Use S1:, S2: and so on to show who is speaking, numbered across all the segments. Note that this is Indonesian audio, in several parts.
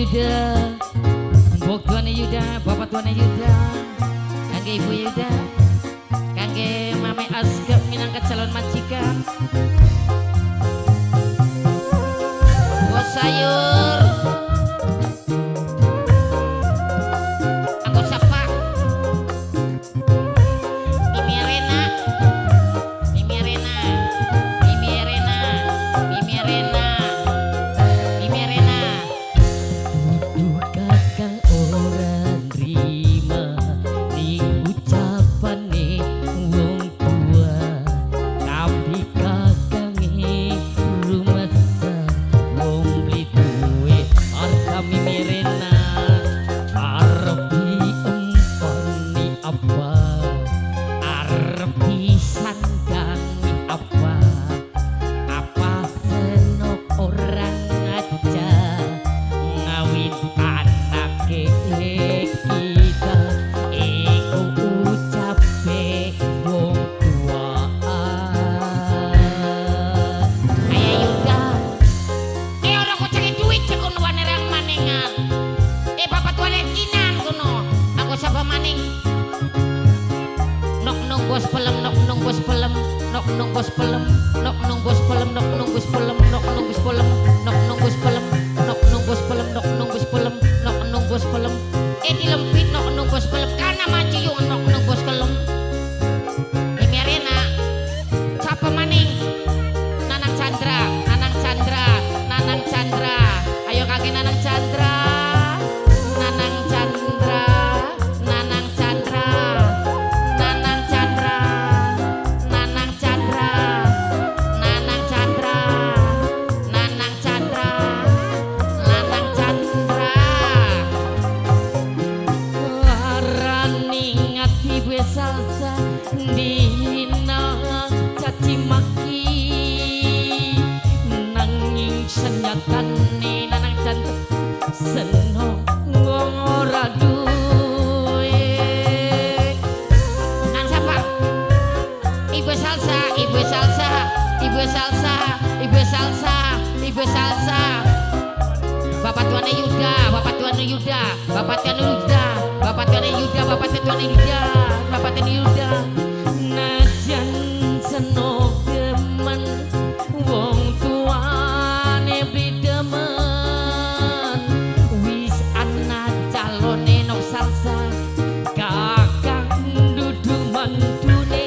S1: Yuda, Mbok Tuane Yuda, Bapak Tuane Yuda, kangge Ibu Yuda, kangge Mame Asgap minangka calon majikan. Bos sayur, aku sapa, Mimi Rena, Mimi Rena, Mimi Rena, Mimi Rena. Bos pelem nok nung bos pelem nok nung bos pelem nok nung bos pelem nok nung bos pelem nok nung bos pelem nok nung bos pelem nok nung bos pelem nok nung bos pelem nok nung bos pelem dilempit nok nung bos pelem kana maju yung nok nung bos pelem Mimi Rena siapa maning Nanang Chandra Nanang Chandra Nanang Chandra ayo kakek Nanang Chandra Nanang Chandra Nanang Chandra Nanang Chandra Nanang Chandra Nanang Chandra Nanang Chandra Nanang Chandra warani ngati gue salsa dina caci maki nanging senyatane Nanang Chandra seneng ngora duit nang siapa Ibu salsa Ibu salsa Ibu salsa Ibu salsa Ibu salsa Bapak Tuane Yuda Bapak Tuane Yuda Bapak Tuane Yuda Bapak Tuane Yuda Bapak Tuane Yuda Bapak Tuane Yuda najan seno gemen wong tuane bidemen wis ana calone nok salsa kakang dudu mantune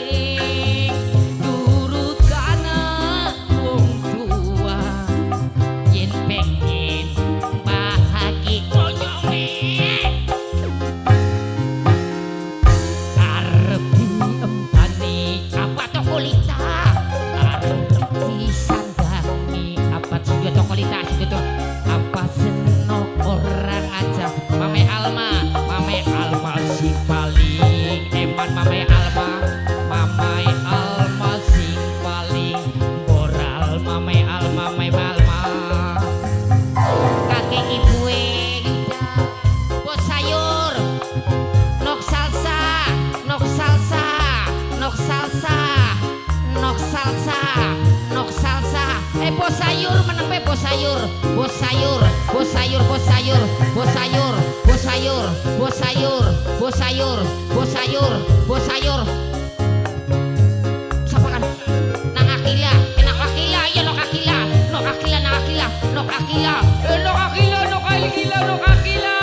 S1: durutana wong tua yen pengen bahagi konyone arep diempani apa tokolita arep disandangi apa sudah tokolita sudah apa senok orang aja Mame Alma si paling eman Mame Alma si paling moral Mame Alma kakek ibu Yuda bos sayur nok salsa nok salsa nok salsa nok salsa nok salsa bos sayur menang bos sayur bos sayur bos sayur bos sayur bos sayur bos sayur bos sayur bos sayur bos sayur bos sayur siapa kan nang akila enak akila iya nok akila nok akila nang akila nok akila nok akila nok akila nok akila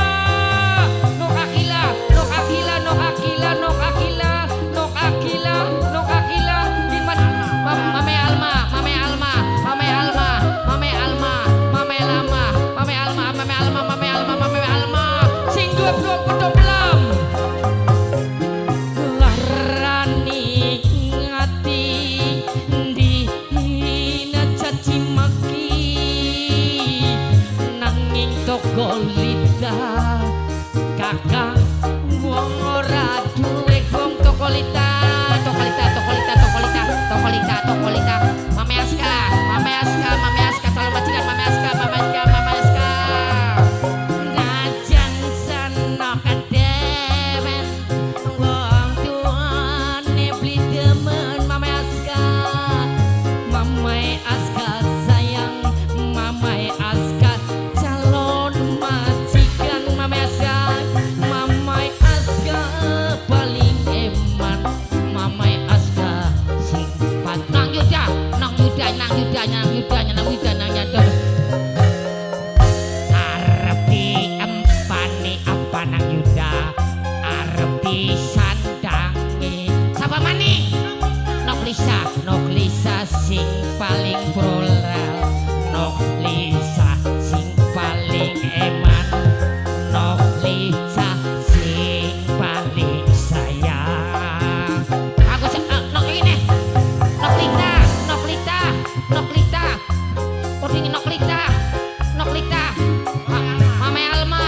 S1: nok akila nok akila nok akila nok akila nok akila nok akila di mana Mame Alma Mame Alma Mame Alma Mame Alma Mame Alma Mame Alma Mame Alma Mame Alma Mame Alma sing 20 pelam laran Arep diempani apa nang Yuda, arep disandangi. Sapa maning? Nok Lisa sing paling prolel, Nok Lisa sing paling eman, Nok Lisa sing paling sayang. Aku nok ini, Nok Lita, koding Nok Lita, Mame Alma.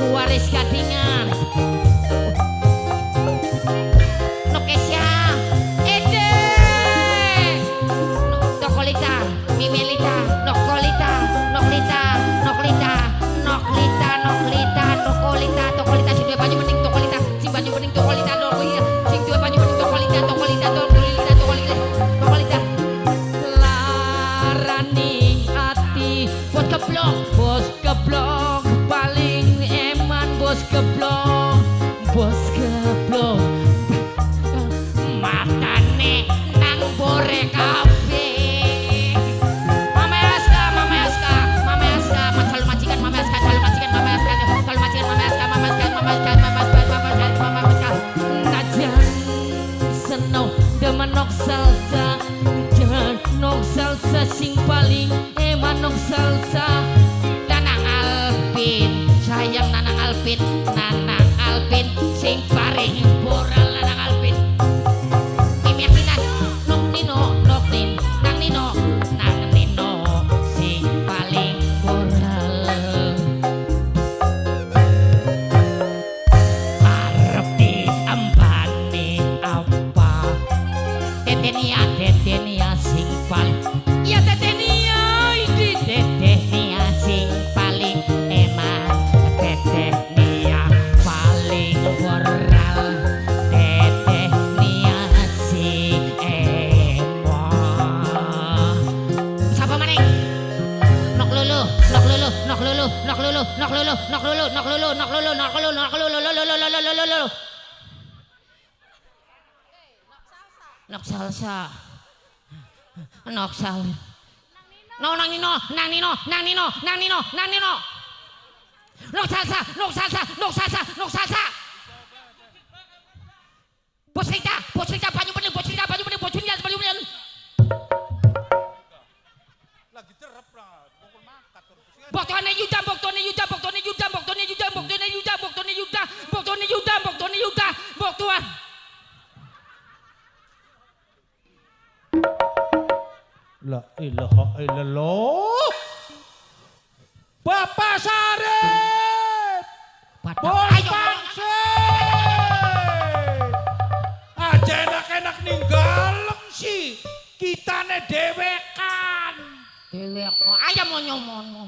S1: Waris gadingan. Nokesya, Ede, Nokolita, Mimelita, Nokolita, sing duwe banyu mending Tokolita, sing banyu mending Tokolita, sing duwe banyu mending Tokolita. Larani ati, bos keblok, paling eman bos keblok. Matane nang bore kabeh. Mame Aska, calon majikan Mame Aska. Najan seneng demen nok salsa sing paling eman nok salsa. Nanang Alpin sing paling boral Nanang Alpin. Imiakinan Nang Nino sing paling boral. Arep diempani apa? Tetenia sing paling. Ya Tetenia sing paling eman. Tetenia paling boral. Tetenia sing eman. Sapa maning? Nok salsa. Nang Nino. Nok salsa. Bos Rita banyu bening.
S2: Lagi derep lah, bokol makat terus.
S1: Boktone Yuda. Boktuan.
S2: La ilaha illallah. Bapak Sarip. Bos Pangsit. Aja enak-enak ninggalem sih. Kitane dewekan.
S1: Ayam mono.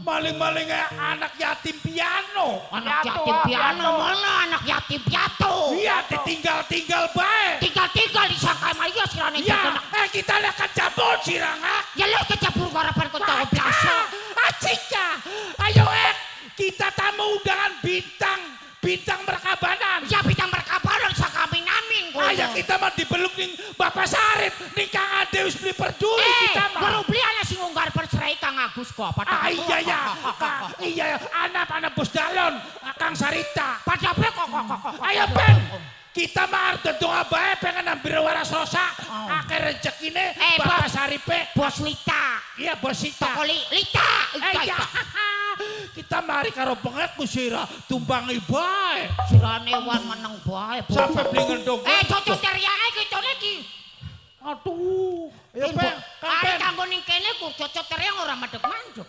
S2: Maling-maling anak yatim piano.
S1: Anak yatim piano mana anak yatim piatu.
S2: Iya, ditinggal-tinggal bae.
S1: Tinggal disangka maya sirane
S2: Ya, kita lihat kecabut sirangak.
S1: Ya lu kecabur garapan kau tahu biasa.
S2: Acika, ayo kita tamu undangan bintang merkabanan.
S1: Ya bintang merkabanan sakami namin.
S2: Ayo kita mah dibeluk ning Bapak Sarip, ning Kang Ade wis beli peduli kita mah.
S1: Baru beli anak sing unggar percerai Kang Agus kok.
S2: Iya, anak Bos Dalon, Kang Sarita.
S1: Pada kok.
S2: Ayo Ben, kita mah arep ndonga bae pengen ambil waras rosa. Akeh rezekine Bapak Saripe.
S1: Bos Lita.
S2: Iya, Bos Lita.
S1: Tokoli Lita.
S2: Kita mari karo benget kusira tumbangi bae.
S1: Sirane wan meneng bae.
S2: Sampai beli ngendong.
S1: Cocok teriake gitu lagi.
S2: Aduh. Ya Ben,
S1: Ari kanggo ning kene ku cocok teriak ora medhek-mandhek.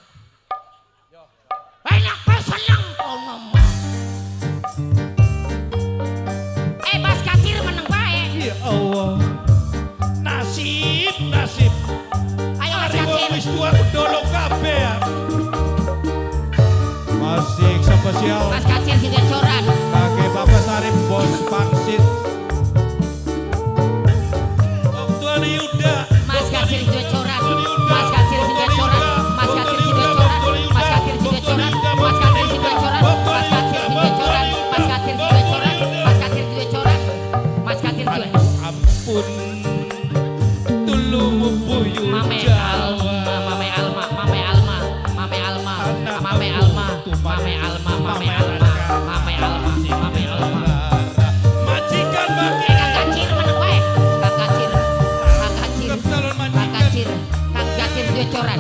S1: Enak pe seneng kono. Bas kasir meneng bae.
S2: Ya Allah. Nasib.
S1: Ayo Mas
S2: Ari
S1: Kasir.
S2: wis tua dolok kabeh ya. Masih spesial.
S1: Mas Kasir sing coran.
S2: Kakek Bapak Sarip Bos Pangsit.
S1: Aduh.
S2: Ampun. Tulumu buyut
S1: Mame
S2: Jawa.
S1: Mame Alma, Mame Alma, Mame Alma, Mame Alma, Mame Alma, Mame Alma, Mame Alma, Mame Alma.
S2: Majikan
S1: Kang Gacir mana kowe? Kang Gacir. Kang Gacir.
S2: calon
S1: Kang
S2: majikan.
S1: Gacir. Kang Gacir jocoran.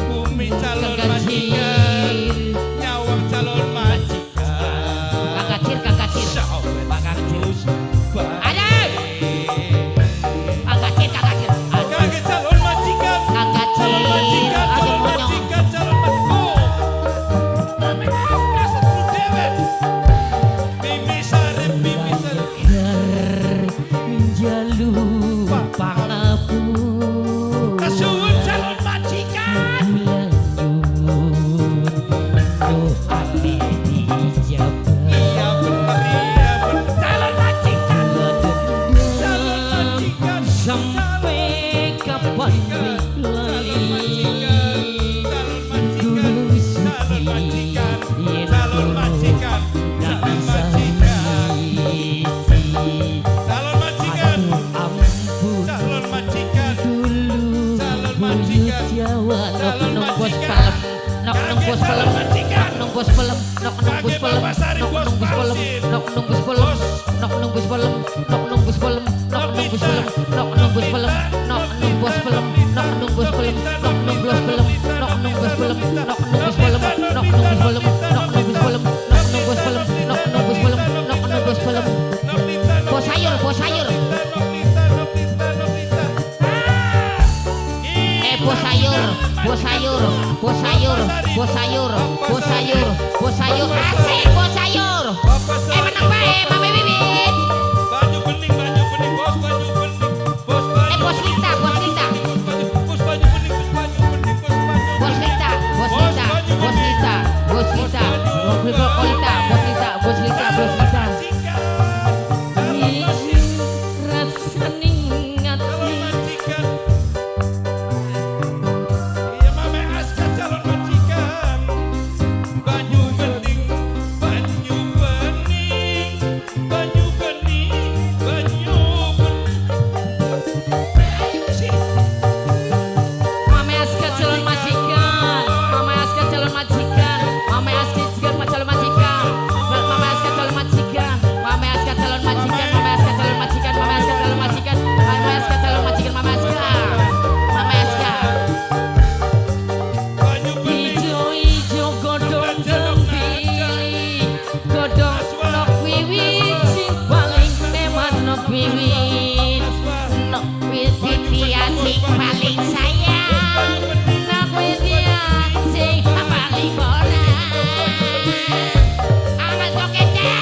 S2: Bumi calon
S1: Kang
S2: majikan.
S1: Gacir.
S2: Nyawang calon majikan.
S1: Kang Gacir, Kang Gacir. Pak Gacir. Ada. Kang Gacir, Kang Gacir.
S2: Kage calon majikan.
S1: Kang Gacir.
S2: Calon majikan,
S1: Aduh
S2: calon
S1: monyong.
S2: majikan, calon majikan. Mame apa satu dewek. Bibi Sarip, Bibi Sarip.
S1: Jalu pangapun.
S2: Kasuhun calon majikan. Iya bener, iya bener. Calon majikan. Calon majikan.
S1: Sampai kapan
S2: Calon majikan. Calon majikan. Calon majikan. Calon majikan. Calon majikan. Calon majikan.
S1: ampun
S2: Calon majikan.
S1: dulu
S2: Calon majikan.
S1: Jawa nok
S2: Calon
S1: nunggus
S2: majikan.
S1: pelem nok nunggus pelem nok nunggus pelem nok nunggus pelem nok nunggus pelem nok nunggus pelem nok nunggus pelem nok nunggus pelem nok nunggus pelem nok nunggus pelem nok nunggus pelem nok nunggus pelem nok nunggus pelem nok nunggus pelem nok nunggus pelem nok nunggus pelem nok nunggus pelem nok nunggus pelem nok nunggus pelem nok nunggus pelem bos sayur bos sayur bos sayur, bos sayur, bos sayur, bos sayur, bos sayur, bos sayur, asik bos sayur. Menang bae, Mame Bibit.
S2: Baju bening, bos, baju bening, bos, baju.
S1: Bos Lita, bos Lita,
S2: Bos baju bening, bos baju bening, bos baju.
S1: bos Lita, bos Lita, bos Lita, bos Lita, bos Lita, bos Lita, bos Lita, bos Lita. Rasa ningat
S2: Calon majikan. Iya Mame Aska calon majikan. Baju bening, baju bening, baju bening, baju bening.
S1: Mame Aska calon majikan, Mame Aska calon majikan, Mame Aska calon majikan, Mame Aska calon majikan, Mame Aska calon majikan, Mame Aska calon majikan, Mame Aska calon majikan, Mame Aska calon majikan, Mame Aska, Mame Aska.
S2: Baju bening.
S1: Ijo-ijo godong gembili, godong nok wiwit sing paling eman nok wiwit, nok wiwit dia sing paling sayang, nok wiwit dia sing paling bolang. Anak koketnya,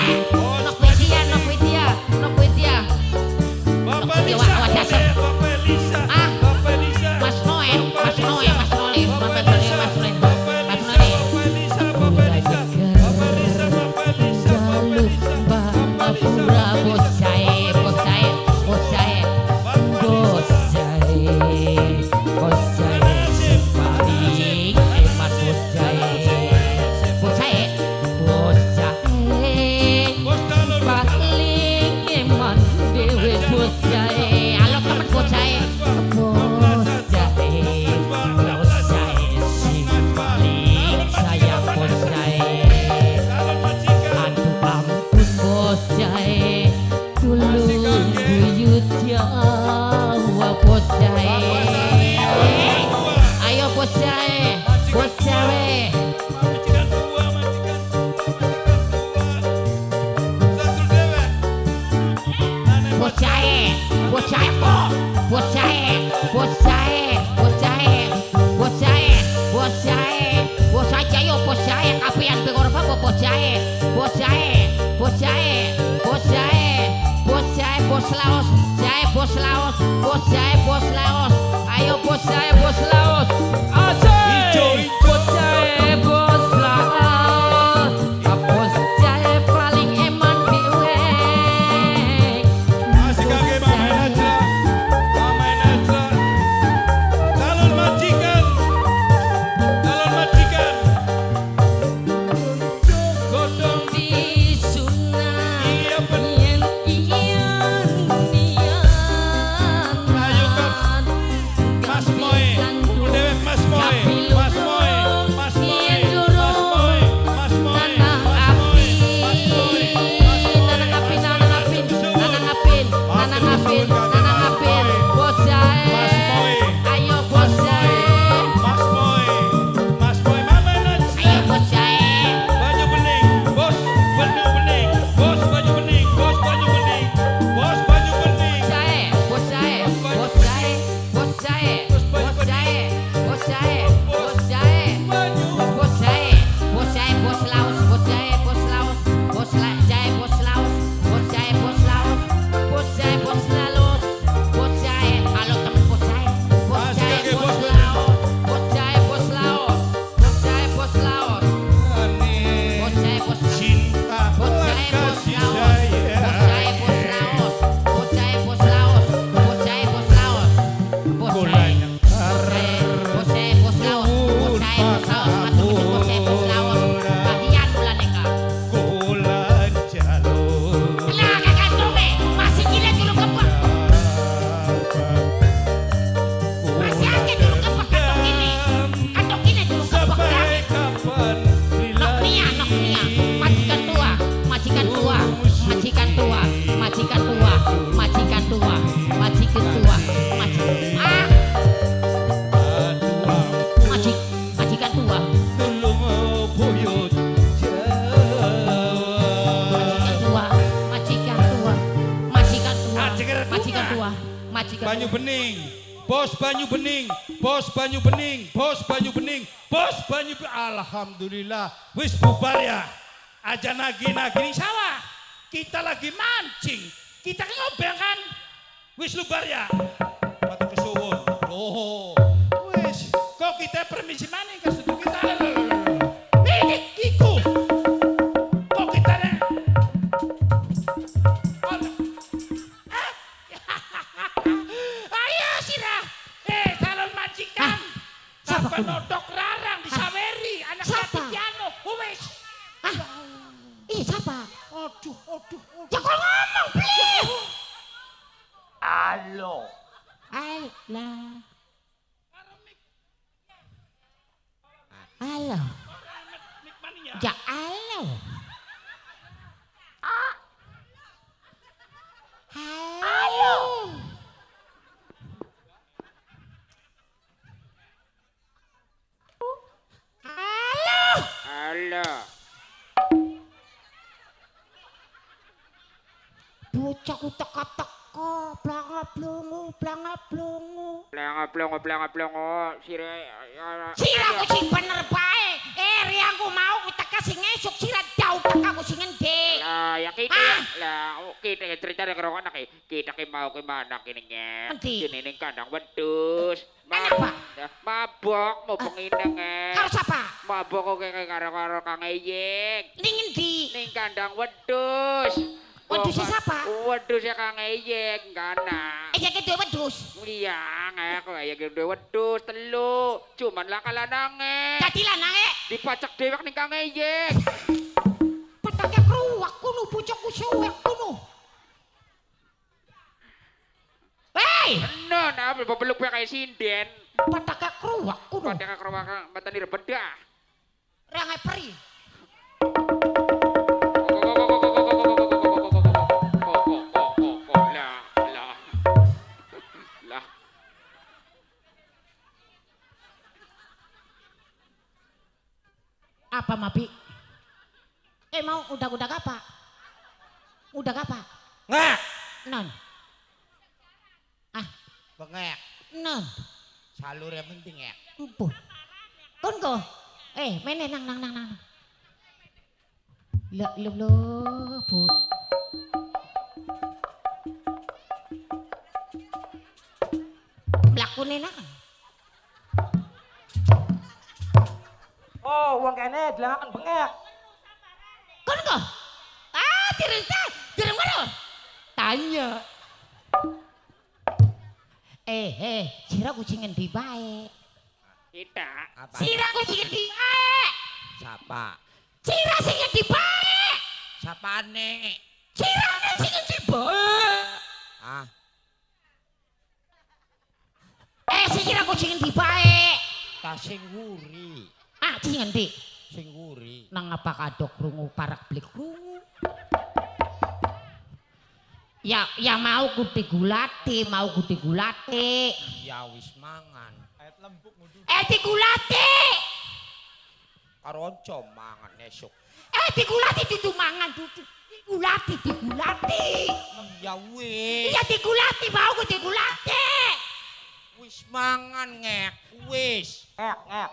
S1: nok wiwit dia, nok wiwit dia, nok wiwit dia.
S2: Bapak
S1: Iya,
S2: Lisa,
S1: Wak, dasar.
S2: Bapak Lisa,
S1: Ah.
S2: Bapak Lisa.
S1: Mas Noe, Mas Noe, Mas Noe, Mas Noe, Mas Noe, Mas Noe. Pura bos jae, bos jae, bos jae, bos jae, bos jae, paling emas bos jae, bos jae, bos jae, paling emas dewe bos jae. Halo teman bos jae, bos jae, bos jae, sing paling sayang bos jae. Aduh ampun bos jae, dulu buyut Jawa bos jae. Ayo bos jae, bos jae. Bos jae, bos jae kok, bos jae, bos jae, bos jae, bos jae, bos jae, bos aja yo bos jae, kapian pegor apa bos jae, bos jae, bos jae, bos jae, bos jae, bos laos, jae bos laos, bos jae bos laos, ayo bos jae bos laos, asik, bos jae bos laos, bos jae paling eman dewe.
S2: Calon majikan.
S1: Godong disunat
S2: Iya, bener.
S1: yen iyan Majikan tua. Majikan
S2: Banyu
S1: tua.
S2: bening. Bos banyu bening. Bos banyu bening. Bos banyu bening. Bos banyu bening. Alhamdulillah. Wis bubar ya. Aja nagi-nagi ning sawah. Kita lagi mancing. Kita kan ngobeng kan. Wis lubar ya. Matur kesuwun. Oh. Wis. Kok kita permisi maning ke seduk kita. Iku. Kok kita nih. Ayo Sira. Calon majikan.
S1: Siapa
S2: Sampai
S1: kuno?
S2: nodok Rarang di Saweri. Anak
S1: Siapa?
S2: Piano. Wis.
S1: Ih, siapa?
S2: Aduh.
S1: Ya kok ngomong, Bli.
S3: Halo.
S1: Alah. Halo.
S2: Mik mana ya?
S1: Ya halo. Halo. Halo.
S3: Halo.
S1: Bocah ku teka-teka, blanga-blungu, blanga-blungu.
S3: Plongo.
S1: Sira ku sing bener bae. Riangku mau ku teka sing esuk sira jauh teka ku sing endi.
S3: Lah, ya kita
S1: Ah.
S3: lah, kita cerita dari kerong anak kita mau ke mana kini
S1: Endi?
S3: Kini ning kandang wedhus.
S1: Kenapa?
S3: Mabok mau penginang
S1: Karo sapa?
S3: Mabok kok kayak karo Kang Eyek.
S1: Ning endi?
S3: Ning kandang wedhus.
S1: Wedhus sapa?
S3: Wedhus ya Kang Eyek, kana.
S1: Aja ke duwe wedhus.
S3: Iya, ngek kok ya gede wedhus telu. Cuman lah kalanange.
S1: Dadi lanange
S3: Dipacak dewek ning Kang Eyek.
S1: petake kruwak kuno bocahku suwek kuno. Hei,
S3: No, nah, beluk kayak sinden.
S1: petake kruwak kuno.
S3: Pada kerwakan mata ni bedah.
S1: Rangai peri.
S3: Lah.
S1: Apa Mapi? Mau udah apa? Udah apa?
S2: Ngak.
S1: Non.
S2: Bengek.
S1: Non.
S2: Salur yang penting ya.
S1: Empun. Kon ko. Mene nang. Lo, Bu. Blakune nang.
S4: Oh, uang kene dilangakan bengek.
S1: Kon ko. Direng mana? Tanya. Sira kucing endi bae?
S3: Kita.
S1: Sira kucing endi bae?
S2: Siapa?
S1: Sira sing endi bae?
S2: Siapane?
S1: Sira sing endi bae?
S2: Ah,
S1: Sira kucing endi bae?
S2: ta sing wuri.
S1: Sing endi?
S2: Sing wuri.
S1: Nang apa kadok krungu parak blik krungu. Ya mau gudi gulati.
S2: Ya wis mangan.
S1: Digulati.
S2: Karo onco mangan esuk.
S1: Digulati dudu mangan dudu. Digulati.
S2: Ya wis.
S1: Iya digulati mau ku digulati.
S2: Wis mangan ngek. Wis.
S4: Ngek.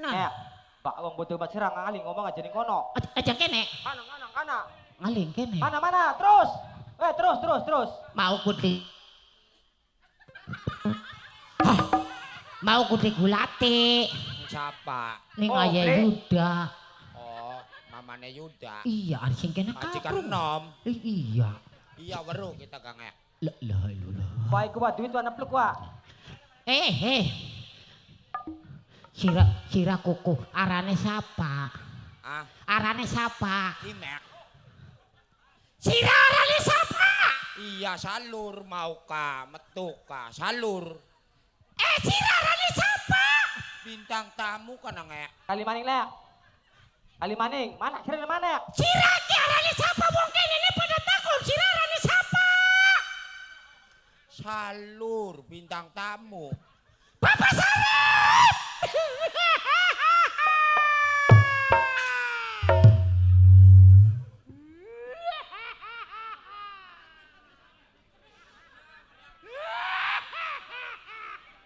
S1: Nah,
S4: Pak wong bodoh Mas Serang ngali ngomong aja ning kono.
S1: aja kene.
S4: Kana.
S1: Ngaling kene.
S4: Mana? Terus. Terus.
S1: Mau ku di Mau ku digulati.
S2: Siapa?
S1: Ning
S4: Oh,
S1: Ayah
S4: Bre.
S1: Yuda.
S2: Oh, mamane Yuda.
S1: Iya, sing kene
S2: Majikan
S1: kaprung.
S2: enom.
S1: Iya.
S2: Iya weru kita gak ngek.
S1: Lah.
S4: Wah, iku wa duit wa nepluk wa.
S1: Sira kuku arane sapa?
S2: Ah,
S1: Arane sapa?
S2: inek.
S1: Sira arane sapa?
S2: Iya salur mau ka, metu ka, salur.
S1: Sira arane sapa?
S2: Bintang tamu kan ngek.
S4: Kalimaning lek. Kalimaning, mana kira mana?
S1: Sira ki arane sapa wong kene ne pada takon sira arane sapa?
S2: Salur bintang tamu.
S1: Bapak Sarip!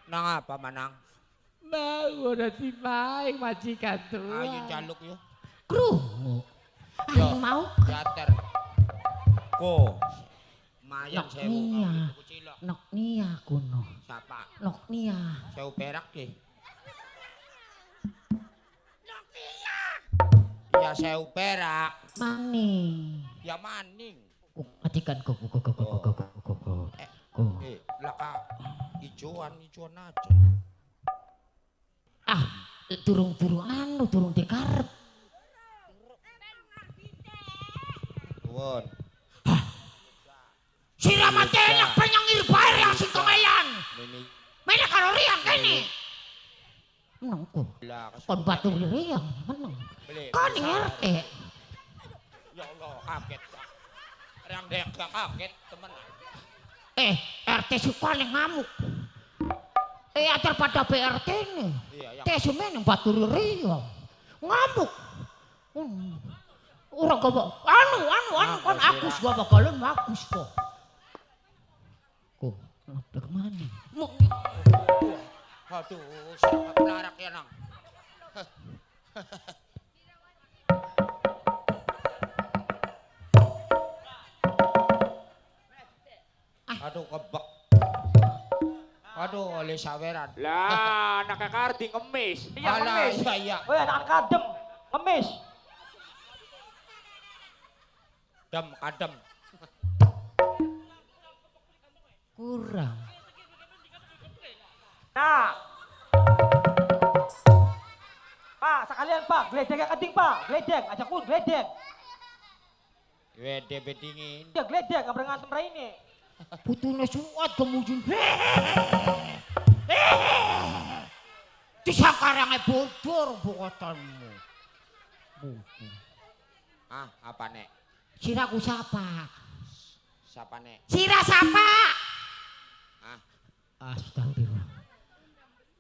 S3: Nang apa manang?
S1: Mau dadi bae majikan tua.
S3: Ayo jaluk yo.
S1: Krungu.
S3: Yo.
S1: Mau
S3: Jater. Ko. Mayang
S1: Nok
S3: sewu
S1: nia.
S3: buku cilok.
S1: nok nia kuno.
S3: Siapa?
S1: Nok nia.
S3: Sewu perak ki. Ya sewu perak.
S1: Mani.
S3: Ya maning.
S1: Majikan ku.
S3: Laka ijoan aja.
S1: Ah, turung dikarep.
S3: Won.
S1: Sira matenak penyangir bair yang singkongelan.
S3: Ini
S1: Mana kalori yang kene. Menengku.
S3: lah
S1: Kon batu diri yang meneng.
S3: beli.
S1: Kon RT.
S3: Ya Allah, kaget. Yang dek gak kaget temen.
S1: RT suka nih ngamuk. Ajar pada BRT nih.
S3: Iya, yang
S1: Tesumen yang batu diri yang ngamuk. Orang gak anu kon akus gak bakalan makus kok. Kok, kenapa kemana?
S3: Aduh, siapa pelarak ya nang? Aduh kebak. Aduh oleh saweran.
S5: Lah, anak Kardi ngemis.
S4: Iya,
S3: Alah,
S4: ngemis.
S3: iya.
S4: Weh, anak kadem. Ngemis.
S3: Adem.
S1: Kurang.
S4: Nah. Pak, sekalian Pak, geledek keting Pak, geledek, ajak pun geledek.
S3: Wede bedingin.
S4: Dia geledek, gak berengantem ini.
S1: Putune suat kemujun. Disakarangnya bodor bukatanmu.
S3: Ah, apa nek?
S1: Siraku sapa?
S3: Siapa nek?
S1: Sira sapa?
S3: Ah,
S1: Astagfirullah.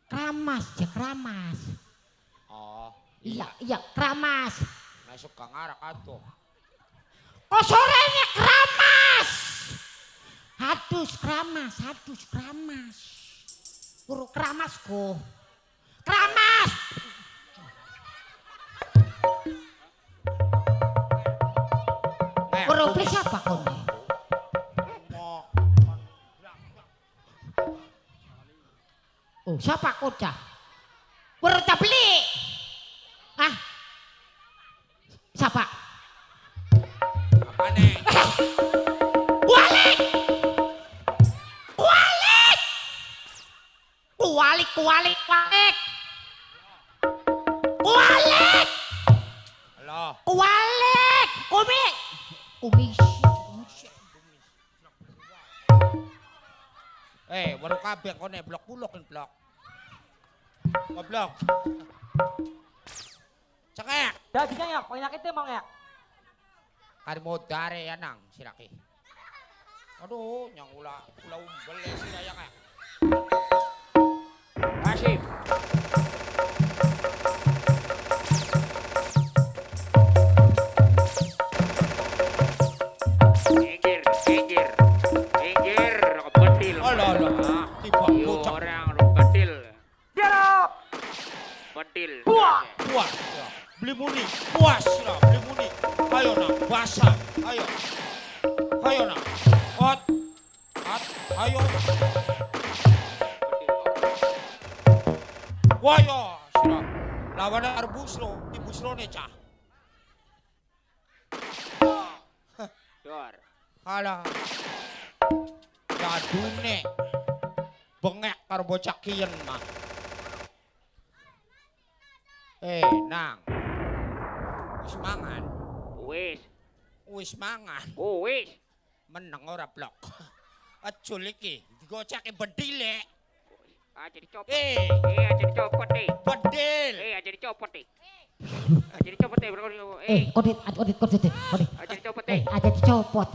S1: Kramas.
S3: oh.
S1: Iya, kramas.
S3: Masuk ke ngarak atuh.
S1: Oh sorenya kramas. Hadus kramas. Guru kramasku. Kramas. Guru beli siapa kau nih? Oh siapa kau cah? Guru tak beli. Ah, siapa?
S3: Apa nek?
S1: Kualik.
S3: Halo.
S1: Kualik. Kumis.
S3: Baru kabeh kone blok bulok. Goblok. Cekek.
S4: Jadinya ya, penyakitnya emang ya.
S3: Kari mau dare ya nang siraki. Aduh, yang ula umbel ya siraya kayak.
S5: Kasih. Minggir, kebetil.
S3: Alah, tiba
S5: Yo
S3: bocah.
S5: orang kebetil.
S4: Siap.
S5: Betil.
S4: Buah.
S3: Puas, ya. Beli muni, puas ya, beli muni. Ayo nak, basah, ayo nak. Ot, ayo. Wayo, sira. Lawan arbuslo, di buslo nih cah.
S5: Dor.
S3: Alah. Jadune. Bengek karo bocah kiyen mah. Nang. Wis mangan.
S5: Wis.
S3: Mangan.
S5: Oh, wis.
S3: Meneng ora blok. Acul iki digocake bedile.
S5: Aja dicopot.
S3: Eh,
S5: Aja dicopot nih.
S3: bedil.
S5: Aja dicopot nih. Aja dicopot nih.
S1: Kodit.
S5: Aja dicopot nih.
S1: Ada dicopot.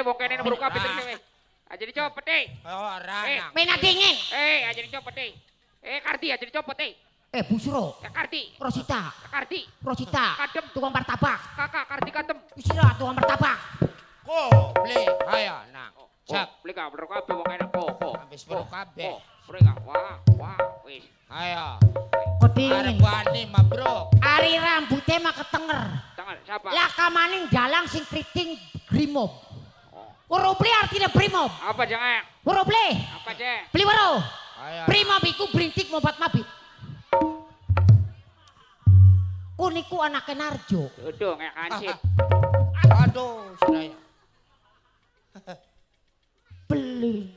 S5: Mau kene nomor kabeh nih. Aja dicopot nih.
S3: Ora nang.
S1: Mena dingin.
S5: Aja dicopot nih. Kardi aja dicopot nih.
S1: Busro.
S5: Kardi.
S1: Rosita.
S5: Kardi.
S1: Kadem. Tukang martabak.
S5: Kakak Kardi katem.
S1: Isira tukang martabak.
S3: Ko, beli. Ayo nang. Sak.
S5: Beli ka, bener kabeh wong enak po.
S3: Habis baru kabeh.
S5: Beli ka, wah, wis.
S3: Ayo.
S1: Koding.
S3: Arep wani mabruk.
S1: Ari rambutnya mah ketenger.
S5: Tangan siapa?
S1: Lah kamaning dalang sing kriting brimob. Waro beli artinya brimob.
S5: Apa jangan?
S1: Waro beli.
S5: Apa cek?
S1: Beli waro.
S3: Ayo.
S1: Brimob iku berintik mobat mabit. Kuniku anaknya Narjo.
S5: Duduk kayak kansip.
S3: Aduh, saya.
S1: Beli.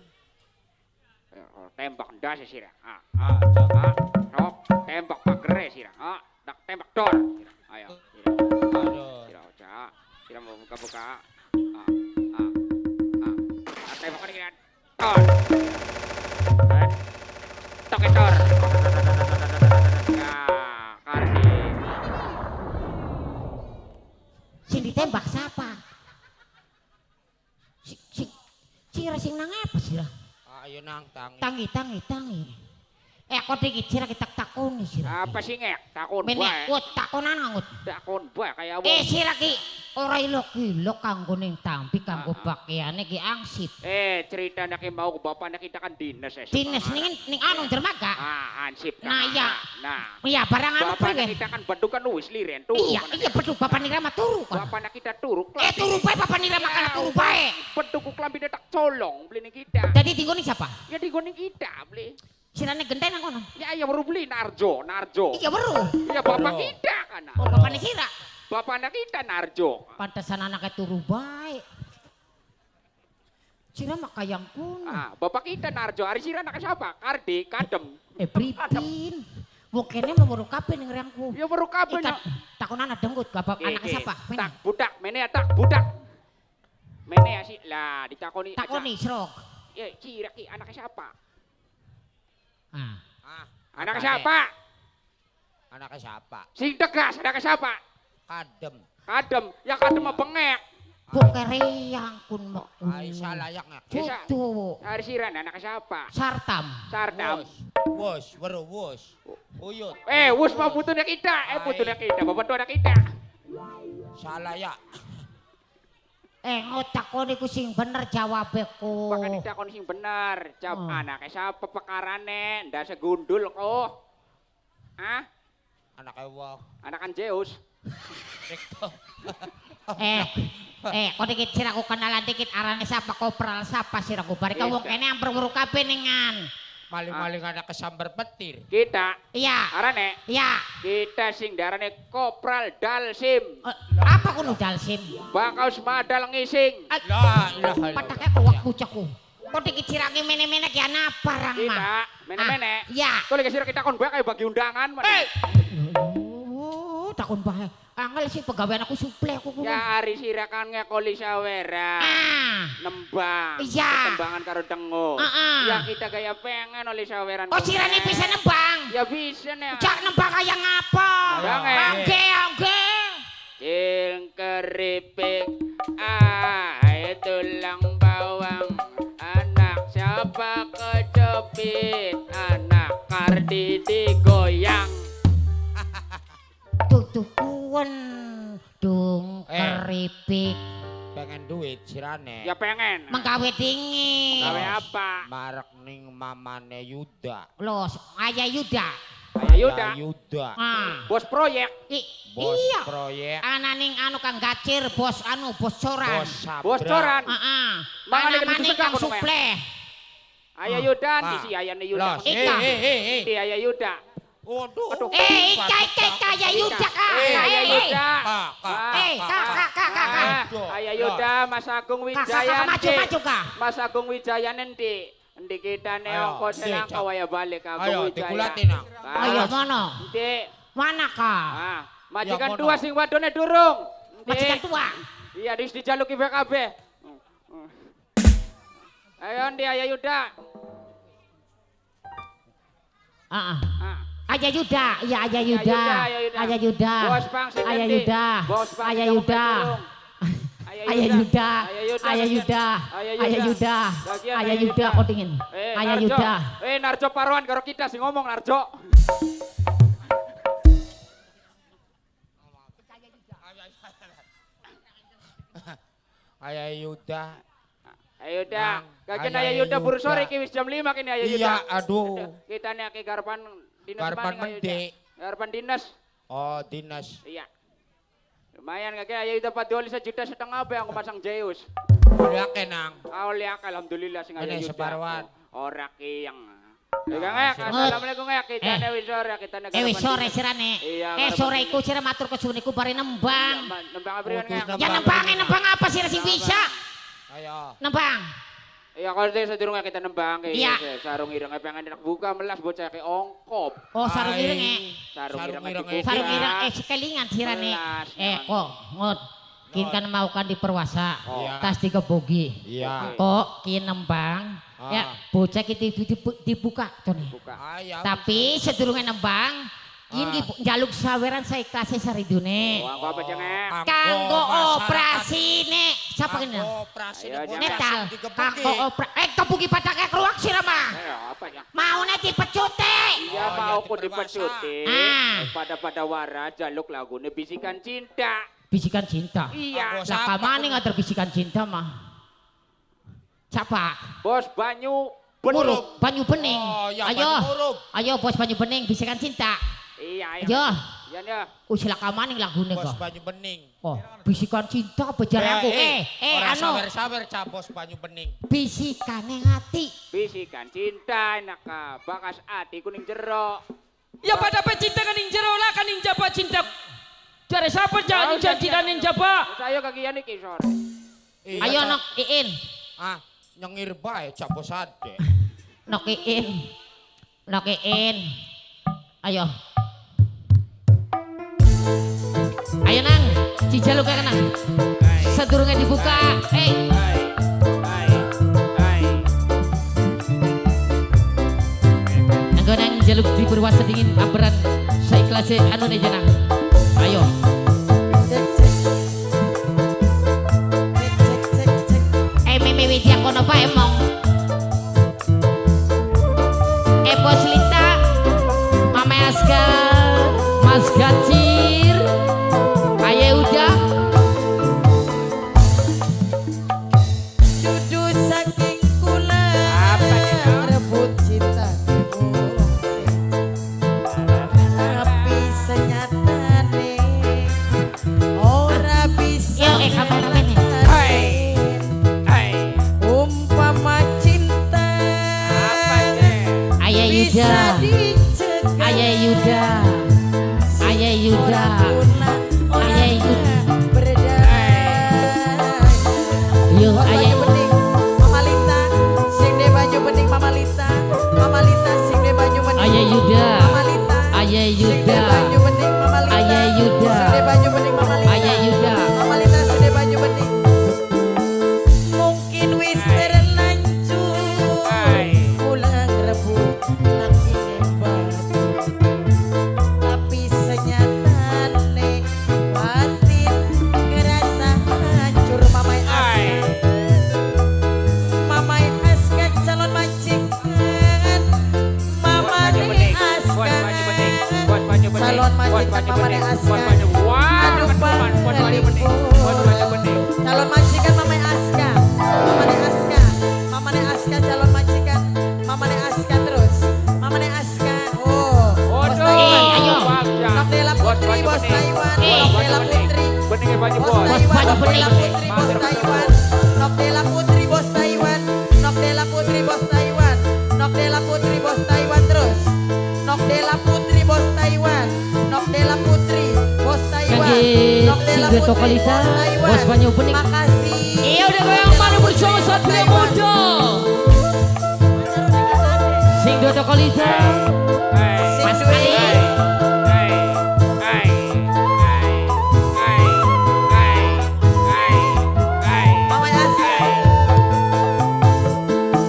S5: Tembak ndas sira.
S3: Ada.
S5: Sok tembak pagere sira. Dak tembak dor. Ayo.
S3: Aduh.
S5: Sira oca. Sira mau buka-buka. Tembak kan kira. Dor. Tok dor. Nah, kardi.
S1: Sing ditembak siapa? Sing nang apa sih lah?
S3: Ayo nang tangi.
S1: Tangi. Kok dikit sira kita takoni sira.
S5: Apa sih ngek? Takon
S1: Menek
S5: bae.
S1: kut takonan ngut.
S5: Takon bae kaya wong.
S1: Sira ki ora ilok-ilok kanggo ning tampi kanggo pakaiane ki angsip.
S5: Cerita nak mau bapaknya kita kan dinas ya.
S1: Dinas ning anu dermaga.
S5: Ansip.
S1: Nah, ya.
S5: Nah.
S1: Iya barang anu
S5: Bapaknya
S1: priwe.
S5: kita kan beduk kan wis liren turu.
S1: Iya beduk bapak nira mah turu kan.
S5: Bapaknya kita turu.
S1: Turu bae bapak nira makan turu bae.
S5: Beduk klambi tak colong beli ning kita.
S1: Jadi tinggal nih siapa?
S5: Ya digone kita beli.
S1: Sirane genteng nang kono.
S5: Ya baru beli Narjo.
S1: Iya baru.
S5: Ya bapak kita kan.
S1: Oh bapaknya sira.
S5: Bapaknya kita Narjo.
S1: Pantesan anaknya turu bae. Sira mah kayang kuno.
S5: Bapak kita Narjo. Ari sira anak siapa? Kardi, Kadem.
S1: Bripin. Wong kene memuru kabeh ning rangku.
S5: Ya baru kabeh.
S1: Ikat takonan denggut bapak anaknya siapa?
S5: Tak budak, mene tak budak. Mene sih lah ditakoni.
S1: Takoni srok.
S5: Ya kira ki anaknya siapa?
S3: Apane?
S5: Anaknya siapa?
S3: Anaknya siapa?
S5: Sing tegas, anaknya siapa?
S3: Kadem.
S5: Kadem, ya kadem mah bengek.
S1: Bukereyang kun mak.
S3: Ay salah yak ngak.
S1: Tutu.
S5: Hari siran anaknya siapa?
S1: Sartam.
S5: Sardam.
S3: Wos, baru wos. Uyut.
S5: Wus mah butuhnya kita. Butuhnya kita. Bapak tuh anak kita.
S3: Salah yak.
S1: Ngotak ko niku sing bener jawabe ko.
S5: Pakai ditakon sing bener. Jawab anaknya siapa pekarane? Ndak segundul kok.
S3: Anaknya wong.
S5: Anakan Zeus.
S1: Kok dikit siraku kenalan dikit arane siapa kopral siapa siraku bari ka wong kene amper weru kabeh ningan.
S3: Maling-maling anak kesambar petir.
S5: Kita.
S1: Iya.
S5: Arane.
S1: Iya.
S5: Kita sing darane Kopral Dalsim.
S1: Apa kuno dalsim?
S5: Bakal semadal ngising.
S3: La ilaha illallah.
S1: Patake kuwak bucaku. Kok dikit sirangi mene-mene ki ana barang mah.
S5: Kita mene-mene.
S1: Iya.
S5: Kok lagi sira kita kon bae bagi undangan mana?
S1: Takon bae. Angel sih pegawai aku suple aku.
S5: Ya hari sira kan ngekoli sawera. Nembang.
S1: Iya.
S5: Tembangan karo dengo. Ya kita gaya pengen oleh saweran.
S1: Oh sirane bisa nembang.
S5: Ya bisa nih.
S1: Cak nembang kaya ngapa? Angge.
S5: Cing keripik. Tulang bawang. Anak siapa kecepit. Anak kardi digoyang.
S1: Tutukuan dong keripik.
S3: Pengen duit sirane.
S5: Ya pengen.
S1: Menggawe dingin.
S5: Gawe apa?
S3: Marek ning mamane Yuda.
S1: Los, Ayah Yuda.
S5: Ayo
S3: Yuda.
S5: Bos proyek.
S3: Bos
S1: Iya.
S3: proyek.
S1: Ananing anu kang gacir, bos coran.
S3: Bos sabra.
S5: Bos coran.
S1: Mana maning kang suple.
S5: Ayo Yuda, di si ayane Yuda.
S3: Los.
S1: Ika.
S5: Di ayah Yuda.
S3: Waduh.
S1: Ika ya Yuda kak.
S5: Ayah Yuda.
S1: Kak.
S5: Ayah Yuda, Mas Agung
S1: Kakak
S5: Wijaya.
S1: maju kak.
S5: Mas Agung Wijaya nanti. Nanti kita neong kosenang kawaya balik Agung
S3: Ayo
S5: Wijaya.
S3: dikulatin ah.
S1: Ayo mana?
S5: Nanti.
S1: Mana kak?
S5: Majikan
S3: Ya,
S5: tua
S3: mono.
S5: sing wadone durung.
S1: Majikan tua.
S5: Iya, dijaluki BKB. Ayo ndi Ayah Yuda.
S1: Ayah Yuda, iya Ayah Yuda. Ayah Yuda.
S5: Bos Bang sing
S1: Ayah
S5: ngendi?
S1: Yuda.
S5: Bos Bang
S1: Ayah
S5: sing
S1: Yuda.
S5: durung.
S1: Ayah Yuda. Ayah Yuda. Ayah Yuda. Ayah Yuda kok dingin. Ayah
S5: Narjo.
S1: Yuda.
S5: Narjo Parwan karo kita sing ngomong Narjo.
S3: Ayah Yuda.
S5: Ayo dah. Kagen
S3: Ayo,
S5: ayo Yuda buru
S3: Yuda.
S5: sore iki wis jam 5 kini ayo Yuda.
S3: Iya, aduh.
S5: Kita nih aki garpan dinas
S3: Garpan
S5: maning, ayo,
S3: mende.
S5: Yuda. Garpan dinas.
S3: Oh, dinas.
S5: Iya. Lumayan kagen ayo Yuda padoli 1,5 juta be aku masang Zeus.
S3: Udah kenang.
S5: Aulia alhamdulillah sing ayo
S3: Ini
S5: Yuda.
S3: separuhan.
S5: Ora kiyang. Ngek, assalamualaikum ngek. Kita nih wis sore kita nih.
S1: Wis sore sirane.
S5: Iya,
S1: Sore iku sira matur kesuwun iku bare nembang.
S5: Nembang abrian ngek.
S1: Ya nembang apa sira sing bisa?
S3: Ayo.
S1: Nembang.
S5: Iya kalau dia sedurunge kita nembang ki.
S1: Iya.
S5: Sarung ireng pengen enak buka melas bocah ke ongkop.
S1: Oh sarung ireng
S5: Sarung ireng
S3: ireng
S5: dibuka.
S1: Sarung ireng sekelingan sirane.
S5: Melas.
S1: Kok ngot. Kin kan mau kan diperwasa.
S3: Iya.
S1: Tas digebogi.
S3: Iya.
S1: Kok kin nembang. Ya bocah kita dibuka tuh nih.
S5: Buka.
S3: Ayo.
S1: Tapi sedurunge nembang, ini njaluk saweran saya kasih saridune.
S5: Oh, aku apa jengek?
S1: Kanggo operasi nek. Siapa kene?
S3: Operasi
S5: Ayo, jangan.
S1: Netal. Kanggo operasi. Kebuki pataknya keruak sih Rama.
S5: Apa ya?
S1: Mau nek dipecute.
S5: Iya
S3: Oh,
S5: mau
S3: ya,
S5: ku
S3: diperwasa.
S5: dipecuti.
S1: Ah.
S5: Pada wara jaluk lagune bisikan cinta.
S1: Bisikan cinta.
S5: Iya.
S1: Lah kamane ngatur bisikan cinta mah. Siapa?
S5: Bos Banyu
S1: Muruk, Banyu Bening.
S3: Oh, ya,
S1: Ayo.
S3: Banyu Muruk.
S1: Ayo bos Banyu Bening bisikan cinta.
S5: Iya,
S1: Ayo.
S5: Iya ya.
S1: Usila kamane lagune
S3: Bos
S1: kok.
S3: Banyu Bening.
S1: Oh, bisikan cinta bejar aku.
S3: Ora
S1: Anu.
S3: sabar-sabar cah Bos Banyu Bening.
S1: Bisikane ngati.
S5: Bisikan cinta enak bakas ati kuning jero.
S6: Ya pada pecinta kaning jero lah kaning jaba cinta. Dari siapa jangan janji kaning jaba?
S5: Saya kagian iki sore.
S3: Iya,
S1: Ayo
S3: Cak.
S1: nok iin.
S3: Ah, nyengir bae cah Bos Ade.
S1: Nok iin. Nok iin. Ayo. Ayo nang, cijaluk ka nang. Sedurunge dibuka.
S5: Hai.
S1: Anggo nang jaluk di berwasa dingin amberan saiklase anu ne janang. Ayo. Meme widya kono pa emong. Bos Lita, Mama Aska, Mas Gacir, Ayah udah.
S7: Dudu saking kula rebut cinta tapi senyatane ora bisa
S1: Yo, kameramen.
S7: umpama cinta
S1: Ayah
S7: bisa
S1: Yuda,
S7: dicegah
S1: Ayah Yuda, Ayah Yuda, Ayah Yuda. Yo, Ayah Yuda.
S7: bening Mama Lita sing de baju bening Mama Lita sing de baju bening
S1: Ayah Yuda,
S7: Mama Lita
S1: Ayah
S7: sing de
S1: Yuda,
S7: baju bening Mama Lita
S1: Ayah Yuda,
S7: sing de baju bening Mama Lita
S1: Ayah Yuda.
S7: Mama Lita sing de baju bening mungkin wis terlanjur pulang rebut lagi nembak tapi senyatane batin ngerasa hancur Mamai Aska calon majikan Mamai Aska calon majikan Mamai Aska aduh calon majikan Mamai Aska Mamai Aska calon majikan Mamai Aska terus Mamai Aska Bos Taiwan
S1: ayo.
S7: Nok Dela Putri Bos Taiwan Nok Dela Putri
S5: Bening baju
S7: Bos
S5: bos.
S7: Taiwan Nok
S1: Bening.
S7: Dela Putri Bos Taiwan Nok Dela Putri Bos Taiwan Nok Dela Putri Bos Taiwan Nok Dela Putri Bos Taiwan terus Nok Dela Putri Bos Taiwan Nok Dela Putri Bos Taiwan
S1: Kaki
S7: Nok Dela
S1: Sigdo
S7: Putri
S1: Tokolita,
S7: Bos Taiwan
S1: Bos Banyu Bening.
S7: makasih
S6: Iya udah goyang mana bersama Satria Muda.
S1: Sing Dodo Kolita, Mas Ali.
S7: Mama Aska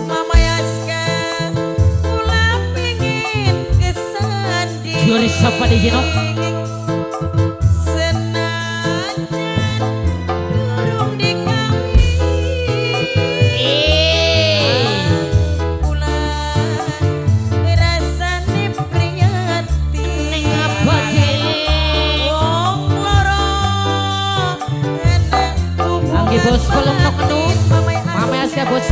S7: Mama Aska kula pengen kesanding
S1: Jualis siapa di sini?
S7: senajan durung dikawin kula rasane prihatin
S1: Apa sih?
S7: wong loro enak
S1: Angge bos pelem nok anu.
S7: Mama
S1: Mama Aska bos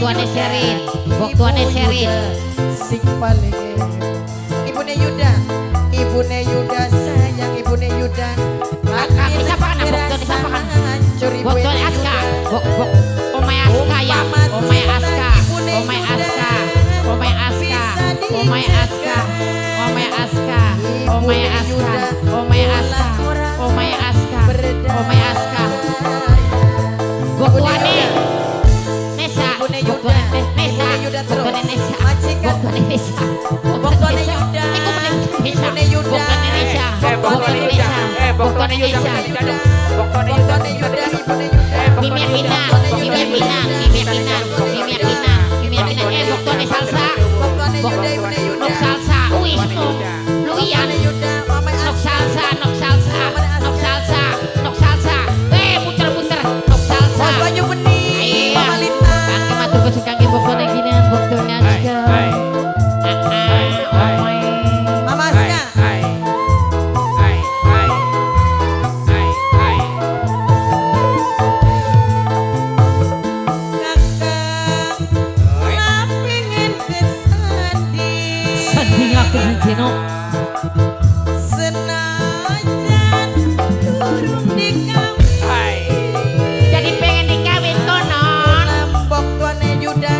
S1: tuane Sherin, bok tuane Sherin.
S7: Sing paling Ibune Yuda, Ibune Yuda sayang Ibune Yuda.
S1: Kakak, siapa kan? Bok tuane siapa kan? Bok tuane Aska, bok Omay Aska ya, Omay Aska, Omay Aska, Omay Aska, Omay Aska, Omay Aska, Omay Aska, Omay Aska, Omay Aska, Omay Aska. Bok tuane Nesa, bok tuane Nesa, bok tuane Nesa, bok tuane Nesa, bok tuane Yuda, Nesa, bok tuane Nesa, bok tuane Nesa, bok tuane Nesa,
S5: Bok tuane Yuda.
S1: Mimi Pinang, Mimi Pinang, Mimi Pinang, Mimi Pinang, Mimi Pinang, bok tuane salsa, nok salsa, wih, lu iya, nok salsa, nok salsa, nok salsa, nok salsa, puter-puter, nok salsa.
S7: Banyu bening, Mama Lita.
S1: Kangge matur kesuk kangge bok tuane gini, bok tuane aja.
S7: Mama Aska. Kakak lapingin kesadi.
S1: Sedih aku di Cino.
S7: Senajan turun di kawin.
S1: Jadi pengen dikawin konon.
S7: Lambok tuane Yuda,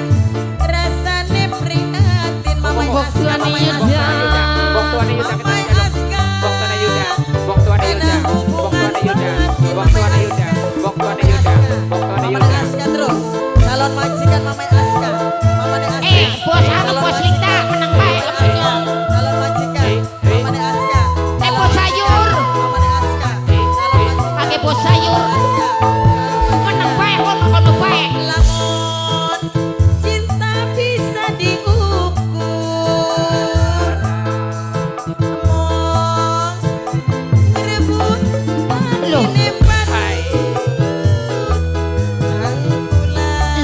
S7: rasane prihatin Mama
S1: Bok
S7: Aska,
S1: tuane
S7: Mama
S1: Yuda.
S7: Aska.
S5: Bok tuane Yuda.
S7: Mama Aska.
S5: Bok tuane Yuda. Bok tuane Yuda. Bok tuane Yuda. Bok tuane Yuda. Bok tuane Yuda. Bok tuane
S7: Mama
S5: Yuda.
S7: Aska terus. Calon majikan Mama Aska. Mama Aska.
S1: Bos anu bos Lita menang baik lepasnya.
S7: Calon majikan Mama Aska.
S1: Bos sayur,
S7: Mama Aska. Calon majikan
S1: pakai bos sayur.
S7: Aska.
S1: Menang baik kono baik.
S7: Lamun cinta bisa diukur. Mong rebut
S1: Loh.
S7: ini pat.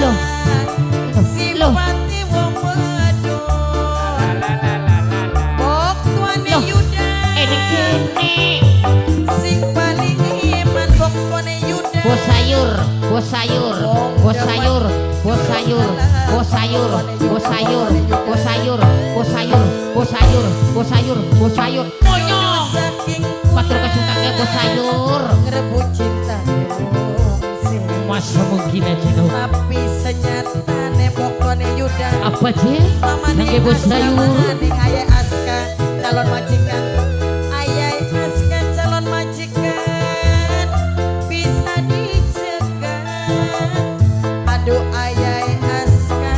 S1: Loh.
S7: Simpati wong wedok. Bok tuane
S1: Loh.
S7: Yuda.
S1: Ini kene.
S7: Sing paling iman bok tuane Yuda.
S1: Bos sayur, bos sayur, bos sayur, bos sayur, bos sayur, bos sayur, bos sayur, bos sayur, bos sayur, bos sayur, bos sayur. Monyong.
S7: Saking
S1: Matur kesuk kangge bos sayur.
S7: ngerebut cinta sing.
S1: Masa mungkin aja no.
S7: Tapi senyatane bok tuane Yuda.
S1: Apa je? Nangge bos sayur.
S7: Ning Ayah Aska calon majikan. Ayah Aska calon majikan bisa dicegah. Aduh Ayah Aska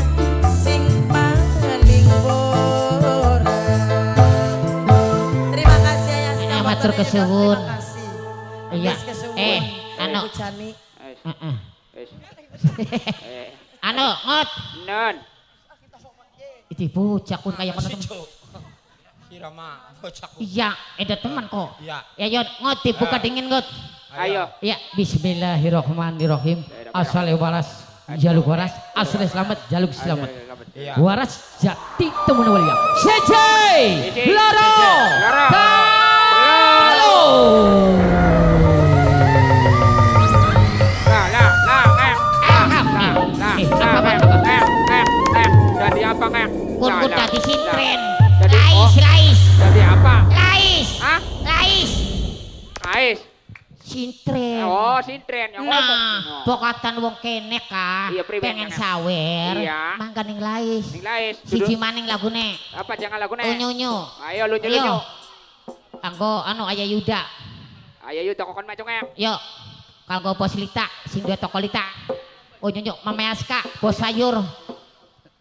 S7: sing paling borak. Terima kasih Ayah Aska.
S1: Matur kesuwun.
S7: Terima kasih.
S1: Iya.
S7: Wis kesuwun.
S1: Anu.
S7: Ibu Cani.
S1: Heeh.
S5: Wis.
S1: Anu, ngot.
S5: Non.
S1: Itu bocah kun kayak kono.
S3: Sirama, bocahku.
S1: Iya, ada teman kok.
S3: Iya.
S1: Ya yot, ngot dibuka dingin ngot.
S5: Ayo.
S1: Ya, bismillahirrahmanirrahim. Assalamualaikum waras, jaluk waras, asli selamat, jaluk selamat.
S3: Iya.
S1: Waras jati temen walia. Sejai, loro,
S5: Loro.
S1: talo.
S5: Jadi apa ngek?
S1: Kun dadi sintren.
S5: Jadi
S1: Lais.
S5: Jadi apa?
S1: Lais.
S5: Hah?
S1: Lais.
S5: Ais.
S1: Sintren.
S5: Oh, sintren yang ngomong.
S1: Nah, pokatan wong kene ka,
S5: Iya, priben
S1: pengen
S5: kene.
S1: sawer,
S5: Iya.
S1: mangga ning Lais.
S5: Ning Lais.
S1: Siji maning lagune.
S5: Apa jangan lagu nek?
S1: Unyu-unyu.
S5: Ayo lunyu-lunyu.
S1: Kanggo anu Ayah Yuda.
S5: Ayo yuk tokokon macung ngek.
S1: Yo. Kanggo bos Lita, sing dua toko Lita. Unyu-unyu Mama Aska, bos sayur.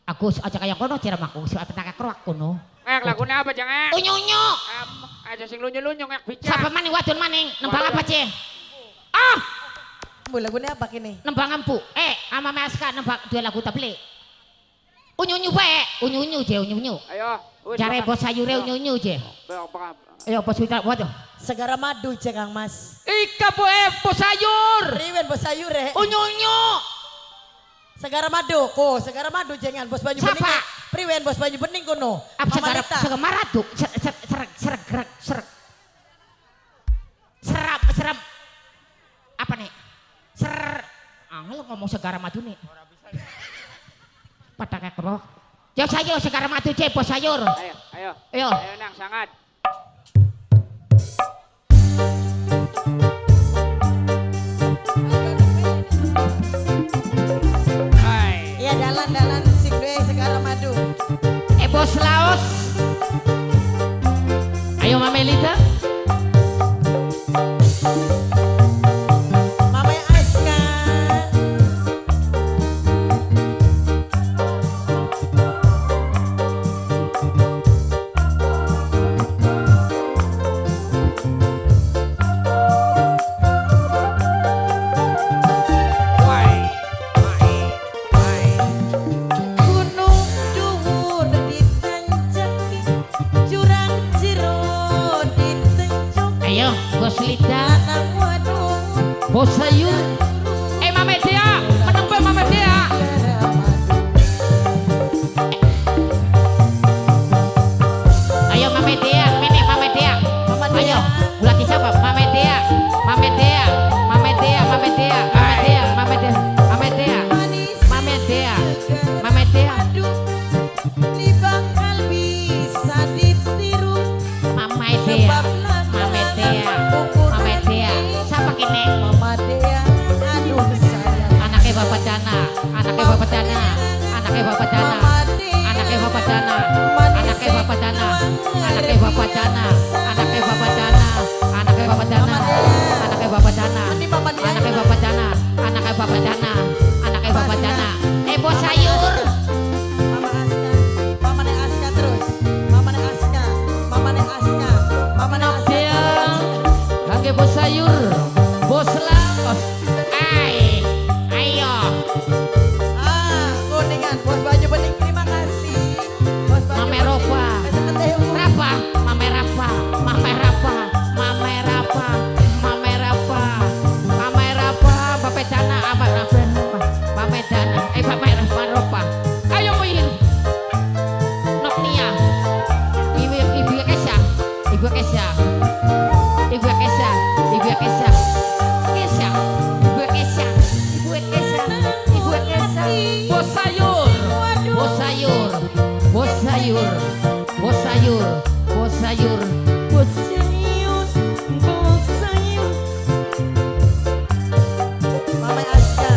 S1: Aku aja kayak kono ciram aku, siapa tak keruak kono.
S5: Ngek lagune apa jangan?
S1: Unyu-unyu.
S5: Aja sing lunyu-lunyu ngek bicara.
S1: Siapa maning wadon maning, nembang apa ce? Ah,
S7: Bu lagunya apa kini?
S1: nembang empu. Ama Mama Aska nembang dua lagu taple. Unyu-unyu bae, unyu-unyu je, unyu-unyu.
S5: Ayo. wis,
S1: Jare
S5: makan.
S1: bos sayure unyu-unyu je. Ayo bos Wita, waduh.
S7: Segara madu cek Kang Mas.
S6: Ika bos sayur.
S7: Riwen bos sayur
S1: Unyu-unyu.
S7: Segara madu, segara madu jangan bos baju
S1: Siapa?
S7: bening. Priwen bos baju bening kono.
S1: Apa
S7: Mama
S1: segara
S7: Lita.
S1: segara maratu? Serap. Apa nih? Lo ngomong segara madu nih. Patak ekro. Yo sayur sekarang matu ce bos sayur.
S5: Ayo, ayo.
S1: Ayo.
S5: Ayo nang sangat. Hai.
S7: Iya dalan sing duwe segara madu.
S1: Bos Laos. Ayo Mamelita.
S7: Mama Aska.
S5: Hai. Hai. Hai.
S7: Gunung dhuwur ditancaki, jurang jero ditenjuk.
S1: Ayo Bos Lita.
S7: Anak wadon
S1: Bos sayur. Mame Dea. Menang be Mame Dea.
S7: segara madu.
S1: Ayo Mame Dea. Mene Mame Dea.
S7: Mama Dea.
S1: Ayo. Ulah siapa? Mame Dea. Mame Dea. Mame Dea. Mame Dea. Mame Dea. Mame Dea. Mame Dea.
S7: Manis
S1: Mame Dea.
S7: segara
S1: Mame Dea.
S7: madu. Di bakal bisa ditiru.
S1: Mame Dea.
S7: Sebab
S1: Mame Dea.
S7: ukuran
S1: Mame Dea.
S7: ini.
S1: Siapa kini?
S7: Mama Dea, aduh sayang.
S1: Anaknya Bapak Dana. Anaknya Bapak Dana. Anaknya Bapak Dana.
S7: Mama Dea,
S1: Anaknya Bapak Dana.
S7: manis
S1: Anaknya Bapak Dana. Anaknya
S7: sekali
S1: Bapak Dana. Anaknya Bapak Dana. Anaknya Bapak Dana. Anaknya Bapak Dana.
S7: Ini Mama Dea.
S1: Anaknya Bapak Dana. Anaknya Bapak Dana. Anaknya Bapak Dana. Bos sayur.
S7: Mama Aska, Mama Nek Aska terus. Mama Nek Aska, Mama Nek Aska, Mama Nek Aska.
S1: Dia. Kakek bos sayur. Bos Laos. Ayo.
S7: Kuningan, bos baju bening, terima kasih. Bos baju
S1: Mame
S7: bening.
S1: Ropa.
S7: Ketemu.
S1: Rapa, Mame Rapa, Mame Rapa, Mame Rapa, Mame Rapa, Mame Rapa, Bapak Dana, Abang Rapa, Mame Dana, Bapak Rapa. Ayo Muin, Nok Nia, Ibu Kesha, Ibu Kesha, Ibu Kesha, Ibu Kesha, Kesha, Ibu Kesha, Ibu Kesha, Ibu Kesha, Bos sayur, Bos sayur, Bos sayur, Bos sayur, Bos sayur, Bos sayur, Bos sayur.
S7: Mama Aska.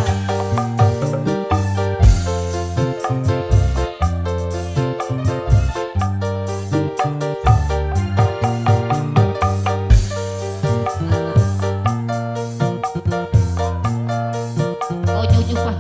S1: Oh nyuju pak.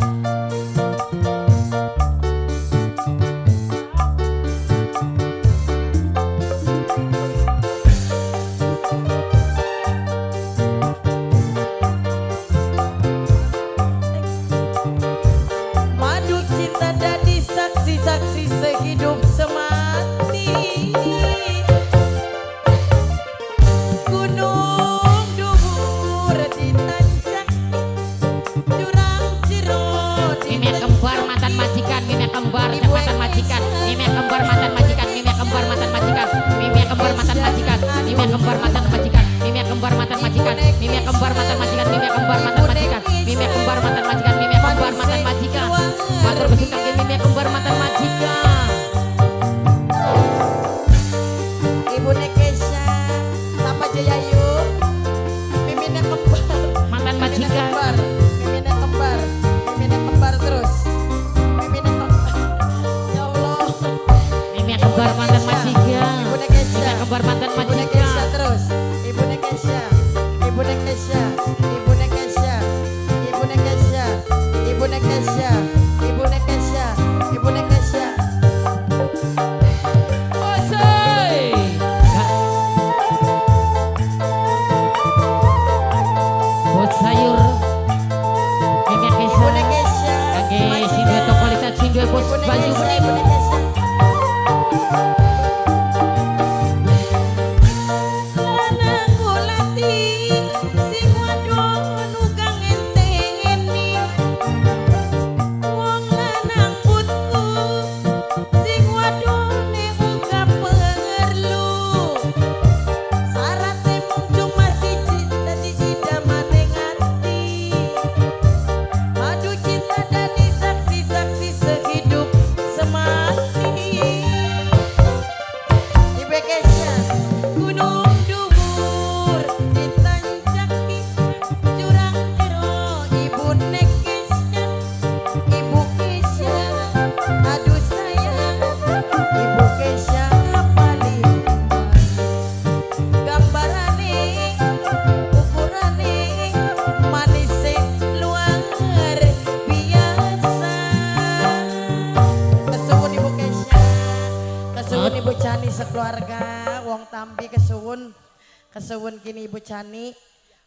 S7: Cani sekeluarga, wong Tambi kesuwun kini Ibu Cani,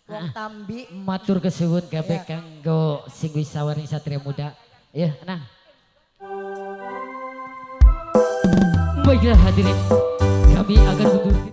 S7: wong Tambi.
S1: Matur kesuwun kabeh
S7: Iya.
S1: kanggo sing wis sawarning satria muda. Ya, nah. Baiklah hadirin, kami akan mundur.